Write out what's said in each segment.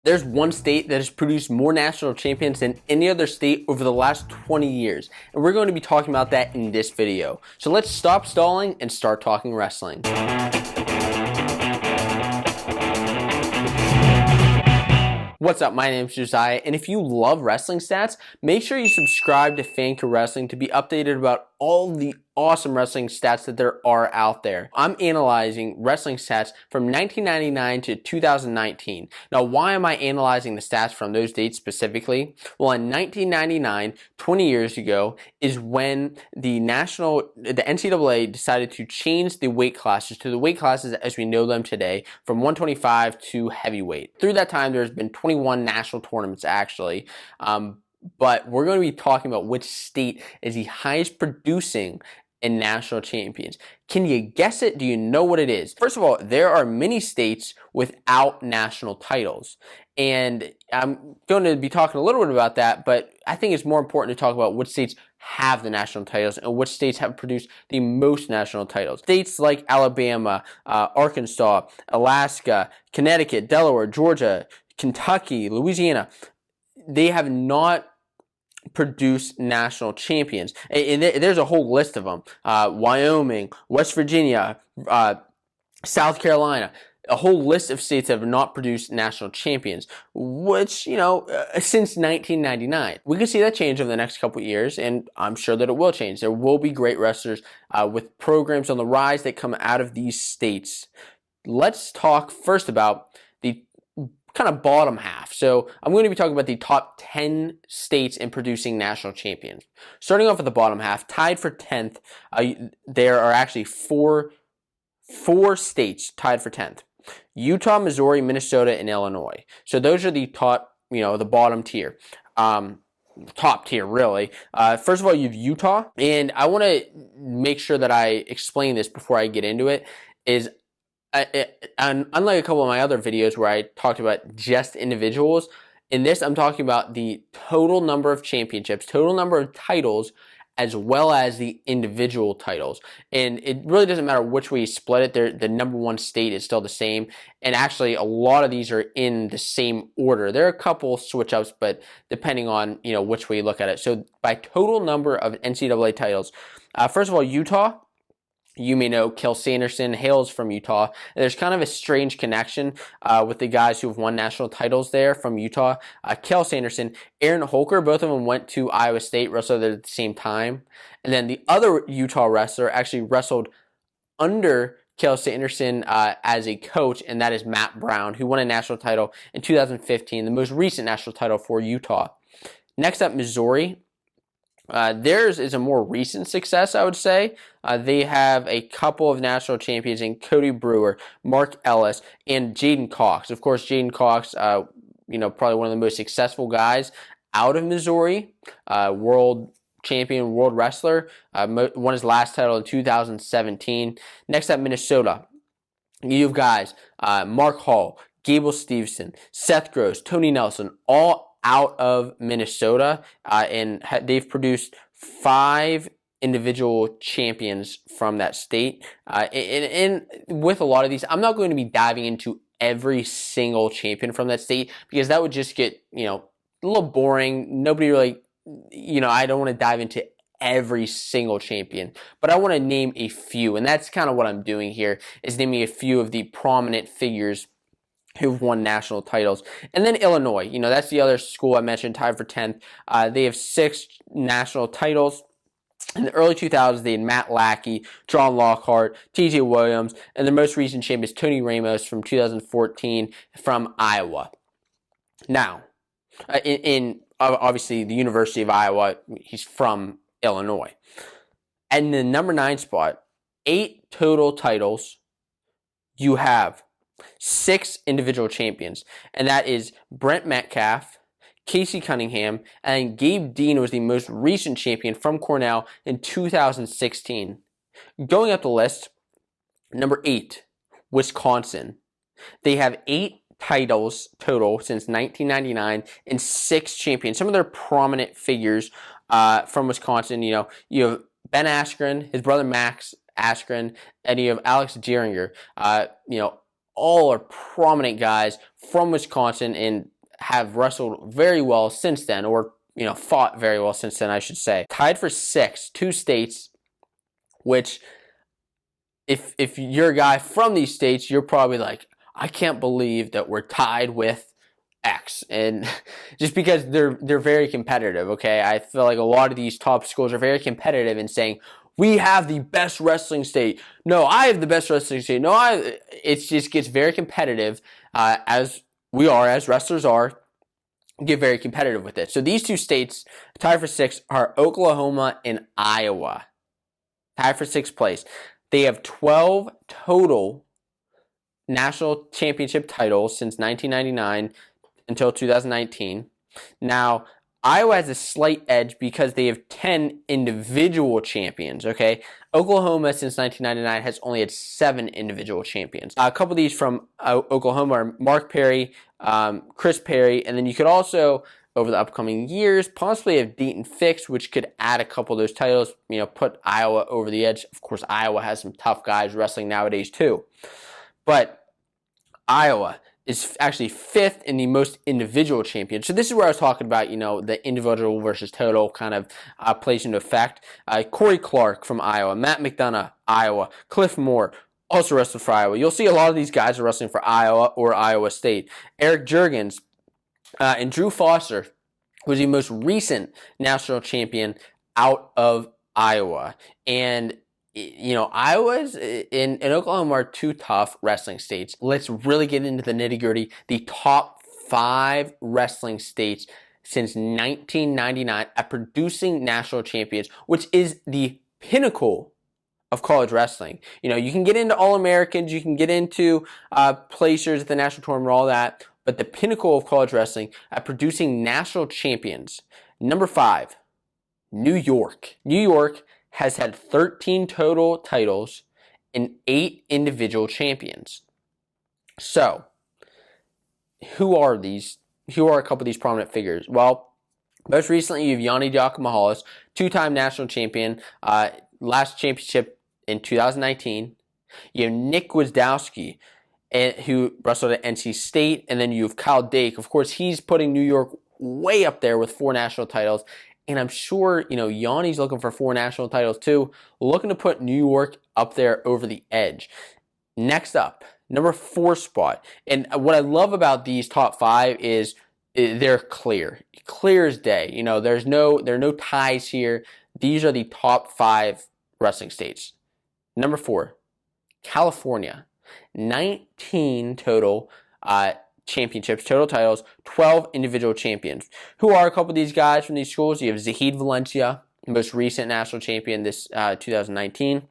There's one state that has produced more national champions than any other state over the last 20 years, and we're going to be talking about that in this video. So let's stop stalling and start talking wrestling. What's up, my name's Josiah, and if you love wrestling stats, make sure you subscribe to Fanco Wrestling to be updated about all the awesome wrestling stats that there are out there. I'm analyzing wrestling stats from 1999 to 2019. Now, why am I analyzing the stats from those dates specifically? Well, in 1999, 20 years ago, is when the NCAA decided to change the weight classes to the weight classes as we know them today, from 125 to heavyweight. Through that time, there's been 21 national tournaments actually. But we're going to be talking about which state is the highest producing in national champions. Can you guess it? Do you know what it is? First of all, there are many states without national titles. And I'm going to be talking a little bit about that, but I think it's more important to talk about which states have the national titles and which states have produced the most national titles. States like Alabama, Arkansas, Alaska, Connecticut, Delaware, Georgia, Kentucky, Louisiana, they have not produced national champions. And there's a whole list of them. Wyoming, West Virginia, South Carolina, a whole list of states that have not produced national champions, which, since 1999. We could see that change over the next couple of years, and I'm sure that it will change. There will be great wrestlers with programs on the rise that come out of these states. Let's talk first about the kind of bottom half. So I'm going to be talking about the top 10 states in producing national champions. Starting off at the bottom half, tied for 10th, there are actually four states tied for 10th. Utah, Missouri, Minnesota, and Illinois. So those are the top, the bottom tier. Top tier, really. First of all, you have Utah, and I want to make sure that I explain this before I get into it, is and unlike a couple of my other videos where I talked about just individuals, in this I'm talking about the total number of championships, total number of titles, as well as the individual titles. And it really doesn't matter which way you split it, the number one state is still the same. And actually, a lot of these are in the same order. There are a couple switch ups, but depending on which way you look at it. So by total number of NCAA titles, first of all, Utah. You may know Kel Sanderson hails from Utah. And there's kind of a strange connection with the guys who have won national titles there from Utah. Kel Sanderson, Aaron Holker, both of them went to Iowa State, wrestled at the same time. And then the other Utah wrestler actually wrestled under Kel Sanderson as a coach, and that is Matt Brown, who won a national title in 2015, the most recent national title for Utah. Next up, Missouri. Theirs is a more recent success, I would say. They have a couple of national champions in Cody Brewer, Mark Ellis, and Jaden Cox. Of course, Jaden Cox, probably one of the most successful guys out of Missouri, world champion, world wrestler, won his last title in 2017. Next up, Minnesota. You have guys, Mark Hall, Gable Stevenson, Seth Gross, Tony Nelson, all out of Minnesota, and they've produced 5 individual champions from that state. And with a lot of these, I'm not going to be diving into every single champion from that state because that would just get, a little boring. Nobody really, I don't want to dive into every single champion, but I want to name a few, and that's kind of what I'm doing here, is naming a few of the prominent figures who've won national titles. And then Illinois, that's the other school I mentioned, tied for 10th. They have 6 national titles. In the early 2000s, they had Matt Lackey, John Lockhart, TJ Williams, and their most recent champion is Tony Ramos from 2014 from Iowa. Now, in obviously the University of Iowa, he's from Illinois. And in the number 9 spot, 8 total titles, you have 6 individual champions, and that is Brent Metcalf, Casey Cunningham, and Gabe Dean was the most recent champion from Cornell in 2016. Going up the list, number 8, Wisconsin. They have 8 titles total since 1999 and 6 champions. Some of their prominent figures from Wisconsin, you have Ben Askren, his brother Max Askren, and you have Alex Dieringer, all are prominent guys from Wisconsin and have wrestled very well since then, or fought very well since then, I should say. Tied for 6, 2 states, which if you're a guy from these states, you're probably like, I can't believe that we're tied with X, and just because they're very competitive. Okay, I feel like a lot of these top schools are very competitive in saying we have the best wrestling state. No, I have the best wrestling state. No, it just gets very competitive, as we are, as wrestlers are, get very competitive with it. So these 2 states tied for 6 are Oklahoma and Iowa, tied for 6th place. They have 12 total national championship titles since 1999 until 2019. Now, Iowa has a slight edge because they have 10 individual champions, okay? Oklahoma, since 1999, has only had 7 individual champions. A couple of these from Oklahoma are Mark Perry, Chris Perry, and then you could also, over the upcoming years, possibly have Deaton Fix, which could add a couple of those titles, put Iowa over the edge. Of course, Iowa has some tough guys wrestling nowadays too. But Iowa is actually 5th in the most individual champions. So this is where I was talking about, the individual versus total kind of plays into effect. Corey Clark from Iowa, Matt McDonough, Iowa, Cliff Moore, also wrestled for Iowa. You'll see a lot of these guys are wrestling for Iowa or Iowa State. Eric Juergens and Drew Foster was the most recent national champion out of Iowa. And Iowa's and Oklahoma are 2 tough wrestling states. Let's really get into the nitty-gritty. The top 5 wrestling states since 1999 at producing national champions, which is the pinnacle of college wrestling. You can get into All-Americans, you can get into placers at the national tournament, all that, but the pinnacle of college wrestling at producing national champions. Number 5, New York. New York has had 13 total titles and 8 individual champions. So, who are these? Who are a couple of these prominent figures? Well, most recently you have Yanni Diakomahalis, 2-time national champion, last championship in 2019. You have Nick Gwiazdowski, who wrestled at NC State, and then you have Kyle Dake. Of course, he's putting New York way up there with 4 national titles. And I'm sure, Yanni's looking for 4 national titles too, looking to put New York up there over the edge. Next up, number 4 spot. And what I love about these top 5 is they're clear as day. There are no ties here. These are the top 5 wrestling states. Number 4, California. 19 total championships, total titles, 12 individual champions. Who are a couple of these guys from these schools? You have Zahid Valencia, most recent national champion this 2019.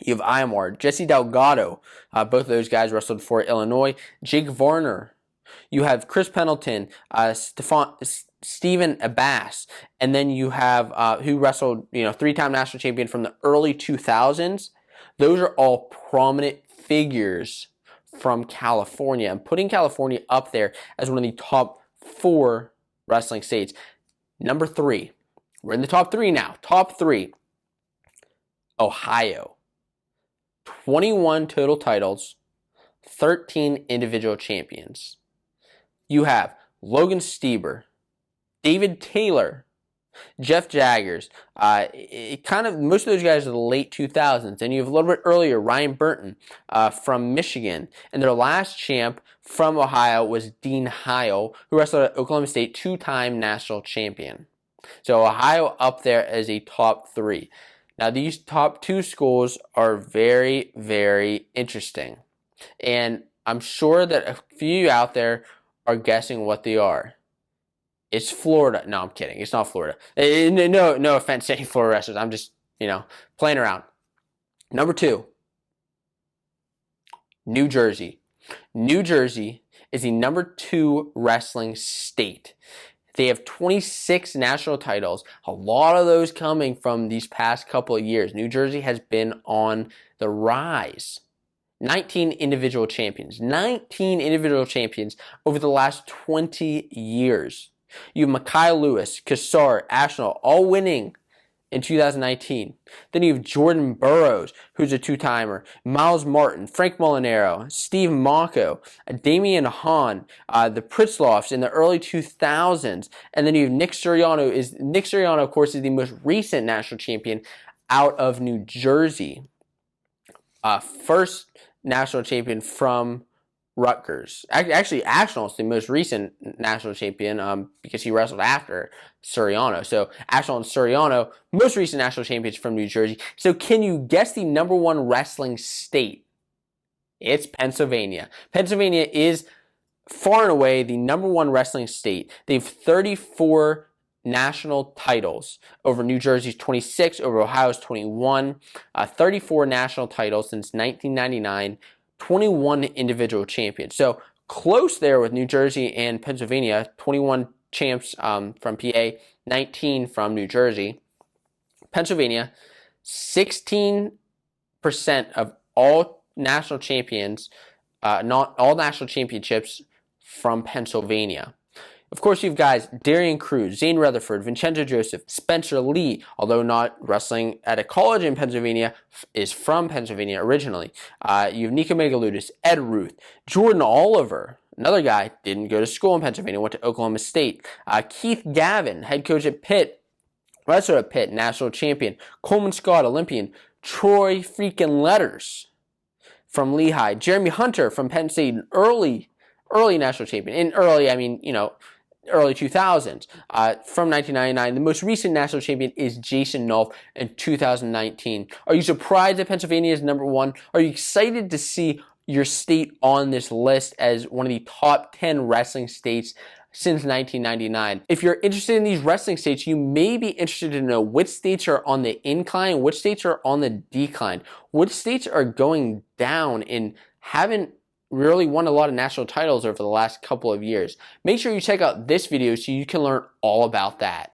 You have Iamar, Jesse Delgado, both of those guys wrestled for Illinois. Jake Varner. You have Chris Pendleton, Stephen Abbas, and then you have who wrestled, 3-time national champion from the early 2000s. Those are all prominent figures from California, and putting California up there as one of the top 4 wrestling states. Number 3, we're in the top 3 now. Top 3, Ohio. 21 total titles, 13 individual champions. You have Logan Stieber, David Taylor, Jeff Jaggers, most of those guys are the late 2000s. And you have a little bit earlier, Ryan Burton from Michigan. And their last champ from Ohio was Dean Heil, who wrestled at Oklahoma State, 2-time national champion. So Ohio up there as a top 3. Now these top 2 schools are very, very interesting. And I'm sure that a few out there are guessing what they are. It's Florida. No, I'm kidding. It's not Florida. No offense to any Florida wrestlers. I'm just, playing around. Number 2, New Jersey. New Jersey is the number 2 wrestling state. They have 26 national titles. A lot of those coming from these past couple of years. New Jersey has been on the rise. 19 individual champions. 19 individual champions over the last 20 years. You have Mekhi Lewis, Kassar, Ashnall, all winning in 2019. Then you have Jordan Burroughs, who's a two-timer, Miles Martin, Frank Molinaro, Steve Mocco, Damian Hahn, the Pritzloffs in the early 2000s, and then you have Nick Suriano. Nick Suriano, of course, is the most recent national champion out of New Jersey. First national champion from Rutgers. Actually, Ashnall is the most recent national champion because he wrestled after Suriano. So Ashnall and Suriano, most recent national champions from New Jersey. So can you guess the number one wrestling state? It's Pennsylvania. Pennsylvania is far and away the number one wrestling state. They have 34 national titles over New Jersey's 26, over Ohio's 21, 34 national titles since 1999, 21 individual champions. So close there with New Jersey and Pennsylvania, 21 champs from PA, 19 from New Jersey. Pennsylvania, 16% of all national champions, not all national championships from Pennsylvania. Of course, you have guys Darian Cruz, Zane Rutherford, Vincenzo Joseph, Spencer Lee, although not wrestling at a college in Pennsylvania, is from Pennsylvania originally. You have Nico Megaludis, Ed Ruth, Jordan Oliver, another guy, didn't go to school in Pennsylvania, went to Oklahoma State. Keith Gavin, head coach at Pitt, wrestler at Pitt, national champion. Coleman Scott, Olympian. Troy freaking Letters from Lehigh. Jeremy Hunter from Penn State, an early national champion. In early, I mean, early 2000s. From 1999, the most recent national champion is Jason Nolf in 2019. Are you surprised that Pennsylvania is number one? Are you excited to see your state on this list as one of the top 10 wrestling states since 1999? If you're interested in these wrestling states, you may be interested to know which states are on the incline, which states are on the decline, which states are going down and haven't really won a lot of national titles over the last couple of years. Make sure you check out this video so you can learn all about that.